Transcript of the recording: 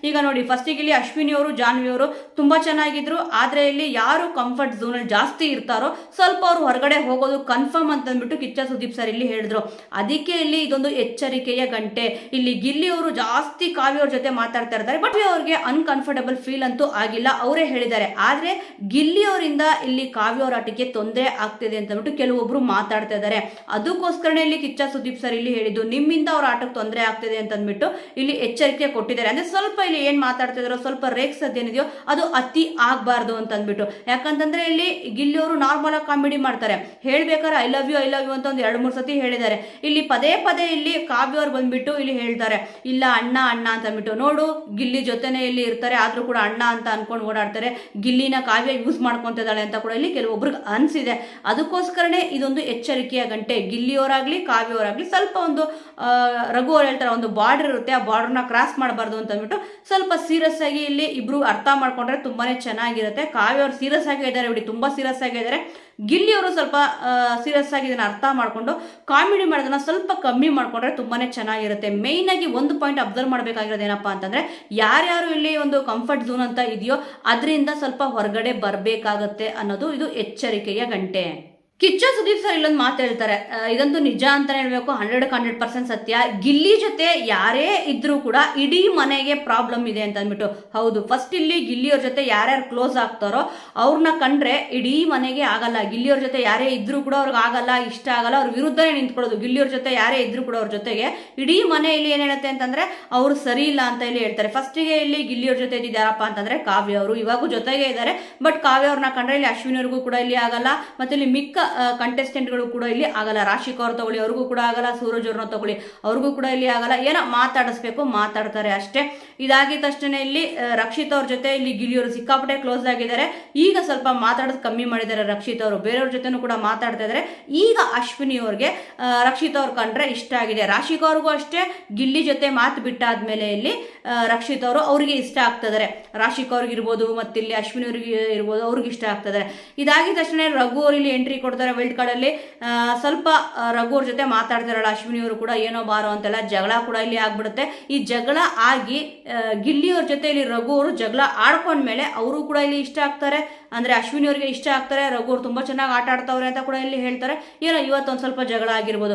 ಈಗ ನೋಡಿ ಫಸ್ಟಿಗೆ ಇಲ್ಲಿ ಅಶ್ವಿನಿ ಅವರು ಜಾನ್ವಿ ಅವರು ತುಂಬಾ ಚೆನ್ನಾಗಿದ್ರು, ಆದ್ರೆ ಇಲ್ಲಿ ಯಾರು ಕಂಫರ್ಟ್ ಝೋನ್ ಅಲ್ಲಿ ಜಾಸ್ತಿ ಇರ್ತಾರೋ ಸ್ವಲ್ಪ ಅವ್ರು ಹೊರಗಡೆ ಹೋಗೋದು ಕನ್ಫರ್ಮ್ ಅಂತ ಅಂದ್ಬಿಟ್ಟು ಕಿಚ್ಚ ಸುದೀಪ್ ಸರ್ ಇಲ್ಲಿ ಹೇಳಿದ್ರು. ಅದಕ್ಕೆ ಇಲ್ಲಿ ಇದೊಂದು ಎಚ್ಚರಿಕೆಯ ಗಂಟೆ. ಇಲ್ಲಿ ಗಿಲ್ಲಿ ಅವರು ಜಾಸ್ತಿ ಕಾವ್ಯ ಅವ್ರ ಜೊತೆ ಮಾತಾಡ್ತಾ ಇರ್ತಾರೆ, ಬಟ್ ಅವ್ರಿಗೆ ಅನ್ಕಂಫರ್ಟಬಲ್ ಫೀಲ್ ಅಂತೂ ಆಗಿಲ್ಲ, ಅವರೇ ಹೇಳಿದ್ದಾರೆ. ಆದ್ರೆ ಗಿಲ್ಲಿ ಅವರಿಂದ ಇಲ್ಲಿ ಕಾವ್ಯ ಅವರ ಆಟಕ್ಕೆ ತೊಂದರೆ ಆಗ್ತಿದೆ ಅಂತ ಅಂದ್ಬಿಟ್ಟು ಕೆಲವೊಬ್ರು ಮಾತಾಡ್ತಾ ಇದ್ದಾರೆ. ಅದಕ್ಕೋಸ್ಕರನೇ ಇಲ್ಲಿ ಕಿಚ್ಚ ಸುದೀಪ್ ಸರ್ ಇಲ್ಲಿ ಹೇಳಿದ್ದು, ನಿಮ್ಮಿಂದ ಅವ್ರ ಆಟಕ್ಕೆ ತೊಂದರೆ ಆಗ್ತಿದೆ ಅಂತ ಅಂದ್ಬಿಟ್ಟು ಇಲ್ಲಿ ಎಚ್ಚರಿಕೆ ಕೊಟ್ಟಿದ್ದಾರೆ. ಅಂದ್ರೆ ಸ್ವಲ್ಪ ಇಲ್ಲಿ ಏನ್ ಮಾತಾಡ್ತಿದಾರೋ ಸ್ವಲ್ಪ ರೇಕ್ಸದೇನಿದೆಯೋ ಅದು ಅತಿ ಆಗ್ಬಾರ್ದು ಅಂತ ಅಂದ್ಬಿಟ್ಟು. ಯಾಕಂತಂದ್ರೆ ಇಲ್ಲಿ ಗಿಲ್ಲಿ ಅವರು ನಾರ್ಮಲ್ ಆಗಿ ಕಾಮಿಡಿ ಮಾಡ್ತಾರೆ, ಹೇಳ್ಬೇಕಾದ್ರೆ ಐ ಲವ್ ಯು ಅಂತ ಒಂದು 2-3 ಸತಿ ಹೇಳಿದ್ದಾರೆ. ಇಲ್ಲಿ ಪದೇ ಪದೇ ಇಲ್ಲಿ ಕಾವ್ಯ ಅವ್ರು ಬಂದ್ಬಿಟ್ಟು ಇಲ್ಲಿ ಹೇಳ್ತಾರೆ, ಇಲ್ಲ ಅಣ್ಣ ಅಣ್ಣ ಅಂತ ಅಂದ್ಬಿಟ್ಟು. ನೋಡು ಗಿಲ್ಲಿ ಜೊತೆನೆ ಇಲ್ಲಿ ಇರ್ತಾರೆ, ಆದ್ರೂ ಕೂಡ ಅಣ್ಣ ಅಂತ ಅನ್ಕೊಂಡು ಓಡಾಡ್ತಾರೆ, ಗಿಲ್ಲಿನ ಕಾವ್ಯ ಯೂಸ್ ಮಾಡ್ಕೊಂತಿದ್ದಾಳೆ ಅಂತ ಕೂಡ ಇಲ್ಲಿ ಕೆಲವೊಬ್ರಿಗೆ ಅನ್ಸಿದೆ. ಅದಕ್ಕೋಸ್ಕರನೇ ಇದೊಂದು ಎಚ್ಚರಿಕೆಯ ಗಂಟೆ. ಗಿಲ್ಲಿಯವರಾಗ್ಲಿ ಕಾವ್ಯ ಅವರಾಗ್ಲಿ ಸ್ವಲ್ಪ ಒಂದು ರಘು ಅವ್ರು ಹೇಳ್ತಾರೆ, ಒಂದು ಬಾರ್ಡರ್ ಇರುತ್ತೆ, ಆ ಬಾರ್ಡರ್ನ ಕ್ರಾಸ್ ಮಾಡಬಾರ್ದು ಅಂತ ಅಂದ್ಬಿಟ್ಟು ಸ್ವಲ್ಪ ಸೀರಿಯಸ್ ಆಗಿ ಇಲ್ಲಿ ಇಬ್ರು ಅರ್ಥ ಮಾಡ್ಕೊಂಡ್ರೆ ತುಂಬಾನೇ ಚೆನ್ನಾಗಿರುತ್ತೆ. ಕಾವ್ಯ ಅವ್ರು ಸೀರಿಯಸ್ ಆಗಿ ಇದ್ದಾರೆ ಬಿಡಿ, ತುಂಬಾ ಸೀರಿಯಸ್ ಆಗಿದ್ದಾರೆ. ಗಿಲ್ಲಿ ಅವರು ಸ್ವಲ್ಪ ಸೀರಿಯಸ್ ಆಗಿ ಇದನ್ನ ಅರ್ಥ ಮಾಡ್ಕೊಂಡು ಕಾಮಿಡಿ ಮಾಡೋದನ್ನ ಸ್ವಲ್ಪ ಕಮ್ಮಿ ಮಾಡ್ಕೊಂಡ್ರೆ ತುಂಬಾನೇ ಚೆನ್ನಾಗಿರುತ್ತೆ. ಮೇಯ್ನ್ ಆಗಿ ಒಂದು ಪಾಯಿಂಟ್ ಅಬ್ಸರ್ವ್ ಮಾಡಬೇಕಾಗಿರೋದು ಏನಪ್ಪಾ ಅಂತಂದ್ರೆ, ಯಾರ್ಯಾರು ಇಲ್ಲಿ ಒಂದು ಕಂಫರ್ಟ್ ಝೋನ್ ಅಂತ ಇದೆಯೋ ಅದರಿಂದ ಸ್ವಲ್ಪ ಹೊರಗಡೆ ಬರಬೇಕಾಗತ್ತೆ ಅನ್ನೋದು ಇದು ಎಚ್ಚರಿಕೆಯ ಗಂಟೆ. ಕಿಚ್ಚ ಸುದೀಪ್ ಸರ್ ಇಲ್ಲೊಂದು ಮಾತು ಹೇಳ್ತಾರೆ, ಇದಂತೂ ನಿಜ ಅಂತಾನೆ ಹೇಳ್ಬೇಕು, 100% ಸತ್ಯ. ಗಿಲ್ಲಿ ಜೊತೆ ಯಾರೇ ಇದ್ರೂ ಕೂಡ ಇಡೀ ಮನೆಗೆ ಪ್ರಾಬ್ಲಮ್ ಇದೆ ಅಂತ ಅಂದ್ಬಿಟ್ಟು. ಹೌದು, ಫಸ್ಟ್ ಇಲ್ಲಿ ಗಿಲ್ಲಿಯವ್ರ ಜೊತೆ ಯಾರ್ಯಾರು ಕ್ಲೋಸ್ ಆಗ್ತಾರೋ ಅವ್ರನ್ನ ಕಂಡ್ರೆ ಇಡೀ ಮನೆಗೆ ಆಗಲ್ಲ. ಗಿಲ್ಲಿಯವ್ರ ಜೊತೆ ಯಾರೇ ಇದ್ರೂ ಕೂಡ ಅವ್ರಿಗೆ ಆಗಲ್ಲ, ಇಷ್ಟ ಆಗಲ್ಲ, ಅವ್ರ ವಿರುದ್ಧನೇ ನಿಂತ್ಕೊಳ್ಳೋದು. ಗಿಲ್ಲಿಯವ್ರ ಜೊತೆ ಯಾರೇ ಇದ್ರೂ ಕೂಡ ಅವ್ರ ಜೊತೆಗೆ ಇಡೀ ಮನೆ ಇಲ್ಲಿ ಏನ್ ಹೇಳುತ್ತೆ ಅಂತಂದ್ರೆ ಅವ್ರು ಸರಿ ಇಲ್ಲ ಅಂತ ಇಲ್ಲಿ ಹೇಳ್ತಾರೆ. ಫಸ್ಟಿಗೆ ಇಲ್ಲಿ ಗಿಲ್ಲಿಯವ್ರ ಜೊತೆ ಇದ್ದಾರಪ್ಪ ಅಂತಂದ್ರೆ ಕಾವ್ಯ ಅವರು, ಇವಾಗೂ ಜೊತೆಗೆ ಇದ್ದಾರೆ, ಬಟ್ ಕಾವ್ಯ ಅವ್ರನ್ನ ಕಂಡ್ರೆ ಇಲ್ಲಿ ಅಶ್ವಿನಿಯವ್ರಿಗೂ ಕೂಡ ಇಲ್ಲಿ ಆಗಲ್ಲ, ಮತ್ತೆ ಇಲ್ಲಿ ಮಿಕ್ಕ ಕಂಟೆಸ್ಟೆಂಟ್ಗಳು ಕೂಡ ಇಲ್ಲಿ ಆಗಲ್ಲ. ರಾಶಿಕಾ ಅವ್ರು ತಗೊಳ್ಳಿ, ಅವ್ರಿಗೂ ಕೂಡ ಆಗಲ್ಲ. ಸೂರಜ್ ಅವ್ರನ್ನ ತಗೊಳ್ಳಿ, ಅವ್ರಿಗೂ ಕೂಡ ಇಲ್ಲಿ ಆಗಲ್ಲ. ಏನೋ ಮಾತಾಡಿಸ್ಬೇಕು, ಮಾತಾಡ್ತಾರೆ ಅಷ್ಟೇ. ಇದಾಗಿದ ತಕ್ಷಣ ಇಲ್ಲಿ ರಕ್ಷಿತ್ ಅವ್ರ ಜೊತೆ ಇಲ್ಲಿ ಗಿಲ್ಲಿಯವರು ಸಿಕ್ಕಾಪಟ್ಟೆ ಕ್ಲೋಸ್ ಆಗಿದ್ದಾರೆ. ಈಗ ಸ್ವಲ್ಪ ಮಾತಾಡೋದು ಕಮ್ಮಿ ಮಾಡಿದ್ದಾರೆ ರಕ್ಷಿತ್ ಅವರು, ಬೇರೆಯವ್ರ ಜೊತೆನೂ ಕೂಡ ಮಾತಾಡ್ತಾ ಇದ್ದಾರೆ. ಈಗ ಅಶ್ವಿನಿ ಅವ್ರಿಗೆ ರಕ್ಷಿತ್ ಅವ್ರು ಕಂಡ್ರೆ ಇಷ್ಟ ಆಗಿದೆ. ರಾಶಿಕಾ ಅವ್ರಿಗೂ ಅಷ್ಟೇ, ಗಿಲ್ಲಿ ಜೊತೆ ಮಾತು ಬಿಟ್ಟಾದ್ಮೇಲೆ ಇಲ್ಲಿ ರಕ್ಷಿತ್ ಅವರು ಅವ್ರಿಗೆ ಇಷ್ಟ ಆಗ್ತಿದ್ದಾರೆ. ರಾಶಿಕಾ ಅವ್ರಿಗೆ ಇರ್ಬೋದು, ಮತ್ತೆ ಇಲ್ಲಿ ಅಶ್ವಿನಿ ಅವ್ರಿಗೆ ಇರ್ಬೋದು, ಅವ್ರಿಗೆ ಇಷ್ಟ ಆಗ್ತಿದ್ದಾರೆ. ಇದಾಗಿದ ತಕ್ಷಣ ರಘು ಅವ್ರು ಇಲ್ಲಿ ಎಂಟ್ರಿ ಕೊಡ್ತಾರೆ ವೈಲ್ಡ್ ಕಾರ್ಡ್ ಅಲ್ಲಿ. ಸ್ವಲ್ಪ ರಘು ಅವ್ರ ಜೊತೆ ಮಾತಾಡ್ತಾರಲ್ಲ ಅಶ್ವಿನಿ ಅವರು ಕೂಡ, ಏನೋ ಬಾರೋ ಅಂತೆಲ್ಲ ಜಗಳ ಕೂಡ ಇಲ್ಲಿ ಆಗ್ಬಿಡುತ್ತೆ. ಈ ಜಗಳ ಆಗಿ ಗಿಲ್ಲಿ ಅವ್ರ ಜೊತೆ ಇಲ್ಲಿ ರಘು ಅವರು ಜಗಳ ಆಡ್ಕೊಂಡ್ಮೇಲೆ ಅವರು ಕೂಡ ಇಲ್ಲಿ ಇಷ್ಟ ಆಗ್ತಾರೆ. ಅಂದ್ರೆ ಅಶ್ವಿನಿ ಅವರಿಗೆ ಇಷ್ಟ ಆಗ್ತಾರೆ, ರಘು ಅವ್ರು ತುಂಬಾ ಚೆನ್ನಾಗಿ ಆಟ ಆಡ್ತಾವ್ರೆ ಅಂತ ಕೂಡ ಇಲ್ಲಿ ಹೇಳ್ತಾರೆ. ಏನೋ ಇವತ್ತೊಂದು ಸ್ವಲ್ಪ ಜಗಳ ಆಗಿರ್ಬೋದು.